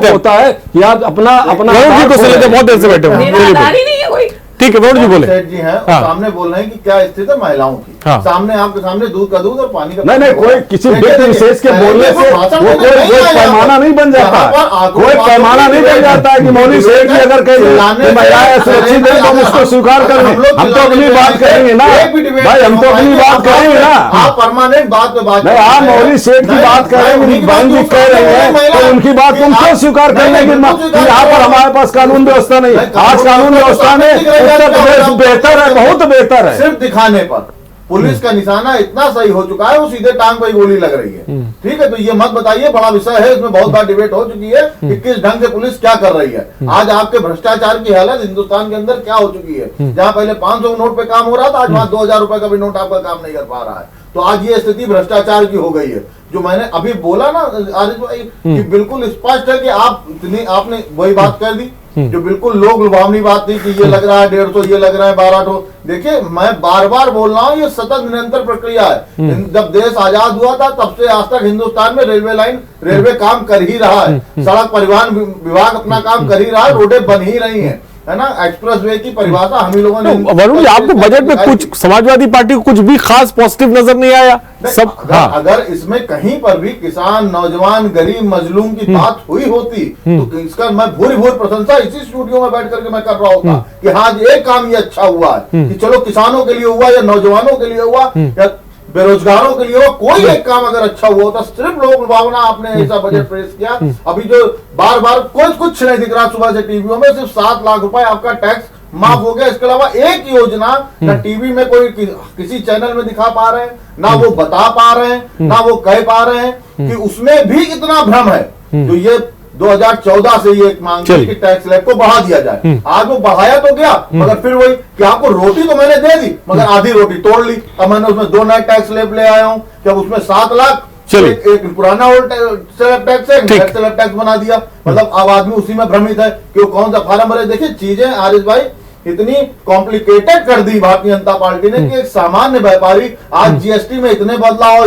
G: होता है कि आप अपना
F: बहुत देर से बैठे। ठीक है, वरुण जी बोले।
E: सेठ जी हैं, सामने बोल रहे हैं कि क्या स्थिति है महिलाओं की। सामने आपके सामने दूध का दूध और पानी का
G: नहीं, कोई किसी व्यक्ति विशेष के बोलने से वो कोई पैमाना नहीं बन जाता, कोई पैमाना नहीं बन जाता है कि मौली सेठ जी अगर कहीं महिलाएं सुरक्षित है तो हम उसको स्वीकार कर लें। हम तो अपनी बात करेंगे ना भाई, हम तो अपनी बात करेंगे ना।
E: आप परमानेंट बात पे बात
G: नहीं, आप मौली सेठ की बात करेंगे, बहन जी कह रहे हैं तो उनकी बात तुम क्यों स्वीकार कर लेंगे? यहाँ पर हमारे पास कानून व्यवस्था नहीं। आज कानून व्यवस्था में उत्तर प्रदेश बेहतर है, बहुत बेहतर है।
E: सिर्फ दिखाने पर पुलिस का निशाना इतना सही हो चुका है, वो सीधे टांग पर गोली लग रही है। ठीक है, तो ये मत बताइए, बड़ा विषय है, इसमें बहुत बार डिबेट हो चुकी है कि किस ढंग से पुलिस क्या कर रही है। आज आपके भ्रष्टाचार की हालत हिंदुस्तान के अंदर क्या हो चुकी है। जहां पहले 500 नोट पे काम हो रहा था, आज वहां 2000 रुपए का भी नोट आपका काम नहीं कर पा रहा है। तो आज ये स्थिति भ्रष्टाचार की हो गई है। जो मैंने अभी बोला ना आरिफ भाई, कि बिल्कुल स्पष्ट है कि आपने वही बात कर दी जो बिल्कुल लोग लुभावनी बात थी कि ये लग रहा है 150, ये लग रहा है 1200। देखिए, मैं बार बार बोल रहा हूँ, ये सतत निरंतर प्रक्रिया है। जब देश आजाद हुआ था तब से आज तक हिंदुस्तान में रेलवे काम कर ही रहा है, सड़क परिवहन विभाग अपना काम कर ही रहा है, रोडें बन ही रही है ना। एक्सप्रेसवे की परिभाषा हम ही लोगों ने।
F: वरुण जी, आपको बजट में कुछ समाजवादी पार्टी को कुछ भी खास पॉजिटिव नजर नहीं आया? सब
E: अगर इसमें कहीं पर भी किसान, नौजवान, गरीब, मजलूम की बात हुई होती तो इसका मैं भूरी प्रशंसा इसी स्टूडियो में बैठ करके मैं कर रहा होता कि हाँ, एक काम ये अच्छा हुआ है कि चलो किसानों के लिए हुआ या नौजवानों के लिए हुआ या बेरोजगारों के लिए हुआ, कोई एक काम अगर अच्छा हुआ होता। सिर्फ लोक लुभावना आपने ऐसा बजट पेश किया। अभी जो बार बार कुछ नहीं दिख रहा सुबह से टीवियों में, सिर्फ 7 लाख रुपए आपका टैक्स माफ हो गया। इसके अलावा एक योजना ना टीवी में कोई किसी चैनल में दिखा पा रहे हैं, ना वो बता पा रहे हैं, ना वो कह पा रहे हैं कि उसमें भी इतना भ्रम है। तो ये 2014 से ये एक मांग थी कि टैक्स स्लैब को बढ़ा दिया जाए। आज वो बढ़ाया तो गया, मगर फिर वही कि आपको रोटी तो मैंने दे दी, मगर आधी रोटी तोड़ ली। अब मैंने उसमें 2 नए टैक्स स्लैब ले आया हूं कि अब उसमें 7 लाख एक पुराना ओल्ड स्लैब टैक्स है, नया स्लैब टैक्स बना दिया। मतलब अब आदमी उसी में भ्रमित है कि वो कौन सा फार्म भरे। देखिए चीजें आरिफ भाई इतनी कॉम्प्लिकेटेड कर दी भारतीय जनता पार्टी ने कि एक सामान्य व्यापारी आज जीएसटी में इतने बदलाव,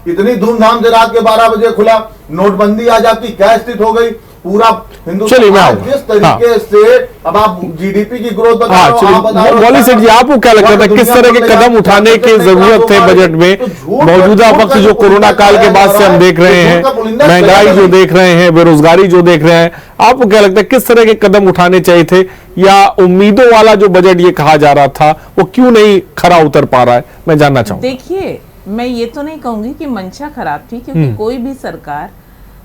E: इतनी धूमधाम से रात के 12 बजे खुला, नोटबंदी आज आपकी क्या स्थिति हो गई, पूरा हिंदुस्तान जिस तरीके से अब आप जीडीपी की ग्रोथ बता रहे हो।
F: मौली सेठ जी, आपको क्या लगता है किस तरह के कदम उठाने की जरूरत है बजट में? मौजूदा वक्त जो कोरोना काल के बाद से हम देख रहे हैं, महंगाई जो देख रहे हैं, बेरोजगारी जो देख रहे हैं, आपको क्या लगता है किस तरह के कदम उठाने चाहिए थे, या उम्मीदों वाला जो बजट ये कहा जा रहा था वो क्यों नहीं खरा उतर पा रहा है? मैं जानना चाहूंगा।
D: देखिए, मैं ये तो नहीं कहूंगी कि मंशा खराब थी, क्योंकि कोई भी सरकार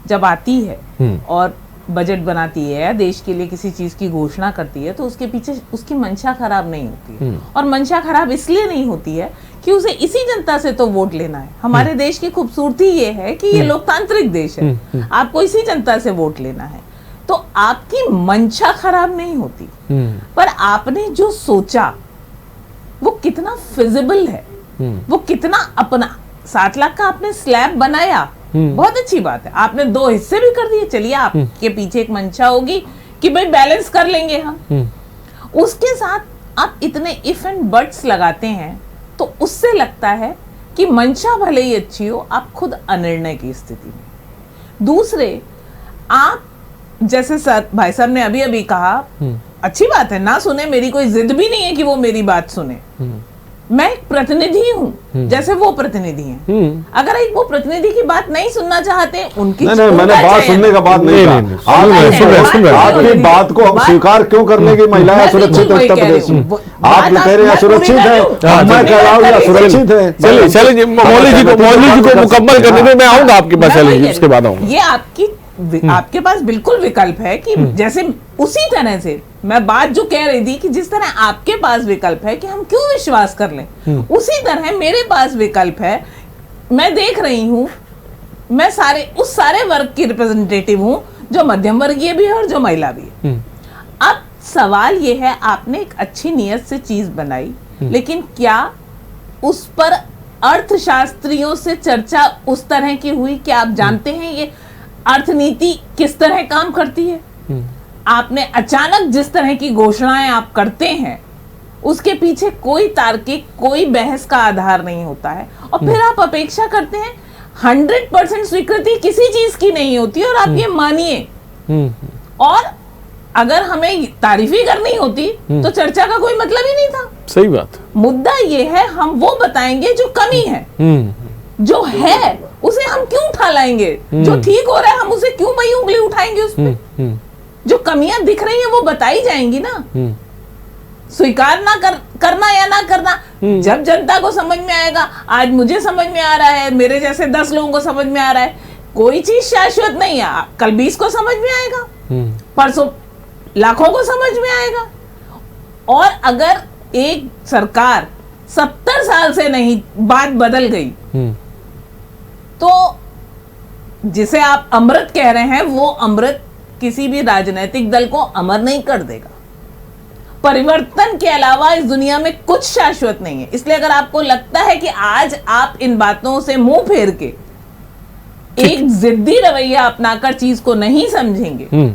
D: जब आती है और बजट बनाती है या देश के लिए किसी चीज की घोषणा करती है तो उसके पीछे उसकी मंशा खराब नहीं होती है। और मंशा खराब इसलिए नहीं होती है कि उसे इसी जनता से तो वोट लेना है। हमारे देश की खूबसूरती ये है कि ये लोकतांत्रिक देश है, आपको इसी जनता से वोट लेना है, तो आपकी मंशा खराब नहीं होती, पर आपने जो सोचा वो कितना फिजिबल है, वो कितना अपना 7 लाख का आपने स्लैब बनाया, बहुत अच्छी बात है। आपने 2 हिस्से भी कर दिए, चलिए आपके पीछे एक मंशा होगी कि भाई बैलेंस कर लेंगे हम। उसके साथ आप इतने इफ एंड बट्स लगाते हैं तो उससे लगता है कि मंशा भले ही अच्छी हो, आप खुद अनिर्णय की स्थिति में। दूसरे, आप जैसे भाई साहब ने अभी अभी कहा, अच्छी बात है, ना सुने, मेरी कोई जिद भी नहीं है कि वो मेरी बात सुने। मैं एक प्रतिनिधि हूँ जैसे वो प्रतिनिधि हैं। अगर एक वो प्रतिनिधि की बात नहीं सुनना चाहते, उनकी
G: नहीं, मैंने बात सुनने का बात नहीं कहा। आपकी बात को स्वीकार क्यों करने की महिलाएं सुरक्षित उत्तर प्रदेश में? आप कह रहे हैं सुरक्षित है, मैं कह रहा हूँ सुरक्षित है।
F: चलिए मौली जी को मुकम्मल करने में मैं आऊंगा आपके पास, उसके बाद आऊंगा।
D: ये आपके पास बिल्कुल विकल्प है कि जैसे उसी तरह से मैं बात जो कह रही थी कि जिस तरह आपके पास विकल्प है कि हम क्यों विश्वास कर लें, उसी तरह मेरे पास विकल्प है। मैं देख रही हूं, मैं उस सारे वर्ग की रिप्रेजेंटेटिव हूं जो मध्यम वर्गीय भी है और जो महिला भी है। अब सवाल ये है, आपने एक अच्छी नियत से चीज बनाई, लेकिन क्या उस पर अर्थशास्त्रियों से चर्चा उस तरह की हुई कि आप जानते हैं ये अर्थनीति किस तरह काम करती है? आपने अचानक जिस तरह की घोषणाएं आप करते हैं उसके पीछे कोई तार्किक, कोई बहस का आधार नहीं होता है, और फिर आप अपेक्षा करते हैं 100% स्वीकृति किसी चीज की नहीं होती, और आप ये मानिए। और अगर हमें तारीफ ही करनी होती तो चर्चा का कोई मतलब ही नहीं था।
F: सही बात।
D: मुद्दा ये है, हम वो बताएंगे जो कमी है, जो है उसे हम क्यों उठा लाएंगे, जो ठीक हो रहा है हम उसे क्यों भाई उंगली उठाएंगे उस पे? जो कमियां दिख रही हैं वो बताई जाएंगी ना। स्वीकार ना करना या ना करना, जब जनता को समझ में आएगा। आज मुझे समझ में आ रहा है, मेरे जैसे 10 लोगों को समझ में आ रहा है। कोई चीज शाश्वत नहीं है, कल 20 को समझ में आएगा, परसों लाखों को समझ में आएगा। और अगर एक सरकार 70 साल से नहीं, बात बदल गई, तो जिसे आप अमृत कह रहे हैं वो अमृत किसी भी राजनीतिक दल को अमर नहीं कर देगा। परिवर्तन के अलावा इस दुनिया में कुछ शाश्वत नहीं है। इसलिए अगर आपको लगता है कि आज आप इन बातों से मुंह फेर के एक जिद्दी रवैया अपनाकर चीज को नहीं समझेंगे,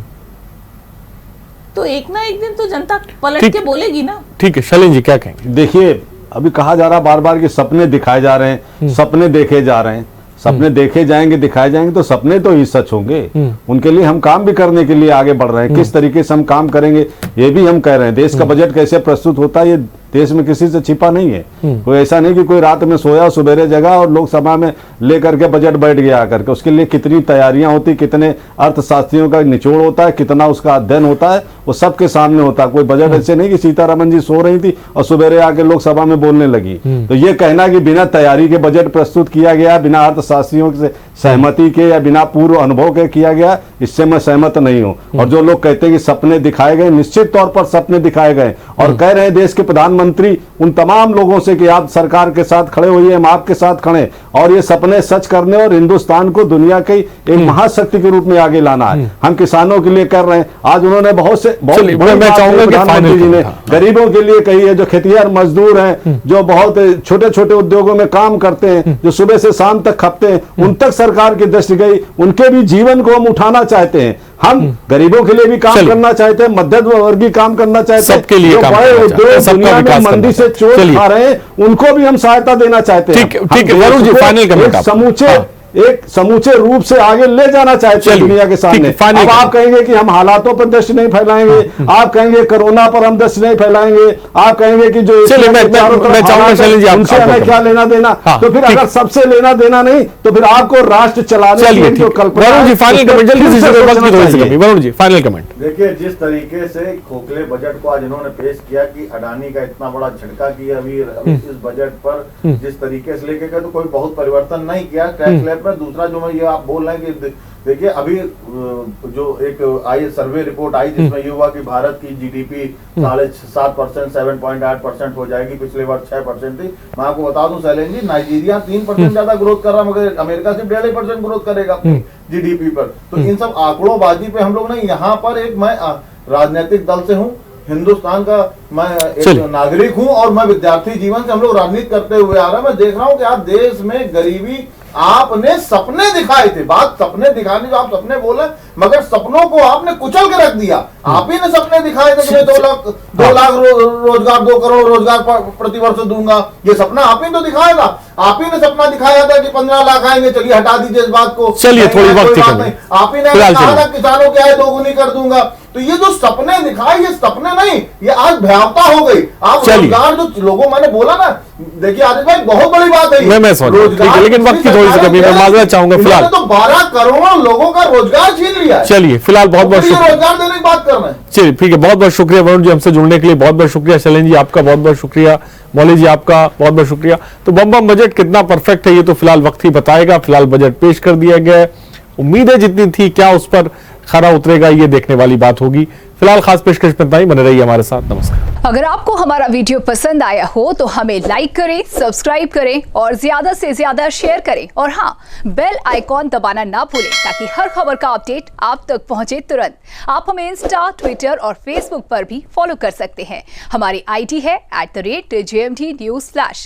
D: तो एक ना एक दिन तो जनता पलट के बोलेगी ना।
F: ठीक है, शैलेंद्र जी क्या कहेंगे?
G: देखिए, अभी कहा जा रहा बार बार कि सपने दिखाए जा रहे हैं, सपने देखे जा रहे हैं। सपने देखे जाएंगे, दिखाए जाएंगे, तो सपने तो ही सच होंगे। उनके लिए हम काम भी करने के लिए आगे बढ़ रहे हैं। किस तरीके से हम काम करेंगे ये भी हम कह रहे हैं। देश का बजट कैसे प्रस्तुत होता है ये देश में किसी से छिपा नहीं है। कोई ऐसा नहीं कि कोई रात में सोया सुबेरे जगह और लोकसभा में लेकर के बजट बैठ गया आकर के। उसके लिए कितनी तैयारियां होती, कितने अर्थशास्त्रियों का निचोड़ होता है, कितना उसका अध्ययन होता है, वो सबके सामने होता। कोई बजट ऐसे नहीं कि सीतारमन जी सो रही थी और सुबेरे आके लोकसभा में बोलने लगी। तो ये कहना कि बिना तैयारी के बजट प्रस्तुत किया गया, बिना अर्थशास्त्रियों से सहमति के या बिना पूर्व अनुभव के किया गया, इससे मैं सहमत नहीं हूं। और जो लोग कहते हैं कि सपने दिखाए गए, निश्चित तौर पर सपने दिखाए गए और कह रहे हैं देश के प्रधानमंत्री उन तमाम लोगों से कि आप सरकार के साथ खड़े होइए, हम आपके साथ खड़े, और ये सपने सच करने और हिंदुस्तान को दुनिया की एक महाशक्ति के रूप में आगे लाना है। हम किसानों के लिए कर रहे हैं। आज उन्होंने बहुत से
F: मैं चाहूंगा कि
G: प्रधानमंत्री जी ने गरीबों के लिए कही है, जो खेतिहर मजदूर हैं, जो बहुत छोटे छोटे उद्योगों में काम करते हैं, जो सुबह से शाम तक खपते हैं, उन तक सरकार की दृष्टि गई। उनके भी जीवन को हम उठाना चाहते हैं। हम गरीबों के लिए भी काम करना चाहते हैं, मध्यम वर्ग भी काम करना चाहते हैं,
F: सबके लिए काम
G: बड़े उद्योग दुनिया में मंदी से चोट खा रहे हैं, उनको भी हम सहायता देना चाहते हैं।
F: ठीक है वरुण जी, फाइनल कमेंट
G: एक समूचे रूप से आगे ले जाना चाहते हैं दुनिया के सामने। अब आप कहेंगे कि हम हालातों पर दृष्टि नहीं फैलाएंगे, आप कहेंगे कोरोना पर हम दृष्टि नहीं फैलाएंगे, आप कहेंगे कि जो उनसे हमें क्या लेना देना। तो फिर अगर सबसे लेना देना नहीं तो फिर आपको राष्ट्र चलाने की जो कल्पना।
F: वरुण जी फाइनल कमेंट, जल्दी से वरुण जी फाइनल कमेंट।
E: देखिए, जिस तरीके से खोखले बजट को आज इन्होंने पेश किया कि अडानी का इतना बड़ा झटका किया अभी इस बजट पर, जिस तरीके से लेके गए तो कोई बहुत परिवर्तन नहीं किया टैक्स स्लैब। दूसरा जो मैं ये आप बोल रहे हैं कि देखिए अभी जो एक आई सर्वे रिपोर्ट आई जिसमें ये हुआ कि भारत की जीडीपी 7.5%, 7.8% हो जाएगी, पिछले वर्ष 6% थी। मैं आपको बता दूं शैलेंद्र जी, नाइजीरिया 3% ज्यादा ग्रोथ कर रहा, मगर अमेरिका सिर्फ 1.5% ग्रोथ करेगा अपनी जीडीपी पर। तो इन सब आंकड़ोंबाजी पे हम लोग नहीं, यहाँ पर एक मैं राजनीतिक दल से हूँ, हिंदुस्तान का मैं एक नागरिक हूँ और मैं विद्यार्थी जीवन से हम लोग राजनीति करते हुए आ रहे हैं। मैं देख रहा हूँ कि आप देश में गरीबी, आपने सपने दिखाए थे, बात सपने दिखाने जो आप सपने बोले, मगर सपनों को आपने कुचल के रख दिया। आप ही ने सपने दिखाए थे कि मैं 2 लाख रोजगार, 2 करोड़ रोजगार प्रतिवर्ष दूंगा, ये सपना आप ही तो दिखाया था। आप ही ने सपना दिखाया था कि 15 लाख आएंगे, चलिए हटा दीजिए इस बात को,
F: चलिए थोड़ी वक्त
E: आप ही ने कहा था किसानों की आय 2 गुनी कर दूंगा। तो ये जो सपने दिखाए, ये सपने नहीं, ये आज भयावता हो गई। आप रोजगार जो लोगों, मैंने बोला ना, देखिए आदित्य भाई बहुत बड़ी बात है,
F: मैं लेकिन वक्त की थोड़ी सी कमी, मैं माजरत चाहूंगा। फिलहाल
E: तो 12 करोड़ लोगों का रोजगार छीन लिया है।
F: चलिए फिलहाल बहुत बहुत शुक्रिया,
E: रोजगार देने की बात कर रहे हैं।
F: चलिए ठीक है, बहुत बहुत शुक्रिया वरुण जी हमसे जुड़ने के लिए, बहुत बहुत शुक्रिया शैलेंद्र जी आपका, बहुत बहुत शुक्रिया मौली जी आपका, बहुत बहुत शुक्रिया। तो बम बजट कितना परफेक्ट है ये तो फिलहाल वक्त ही बताएगा। फिलहाल बजट पेश कर दिया गया है, उम्मीदें जितनी थी क्या उस पर खरा उतरेगा ये देखने वाली बात होगी। फिलहाल खास पेशकश में इतना ही, बने रहिए हमारे साथ। नमस्कार।
H: अगर आपको हमारा वीडियो पसंद आया हो तो हमें लाइक करें, सब्सक्राइब करें और ज्यादा से ज्यादा शेयर करें, और हाँ, बेल आइकॉन दबाना ना भूलें ताकि हर खबर का अपडेट आप तक पहुंचे तुरंत। आप हमें इंस्टा, ट्विटर और फेसबुक पर भी फॉलो कर सकते हैं। हमारी आईडी है @JMT News Flash।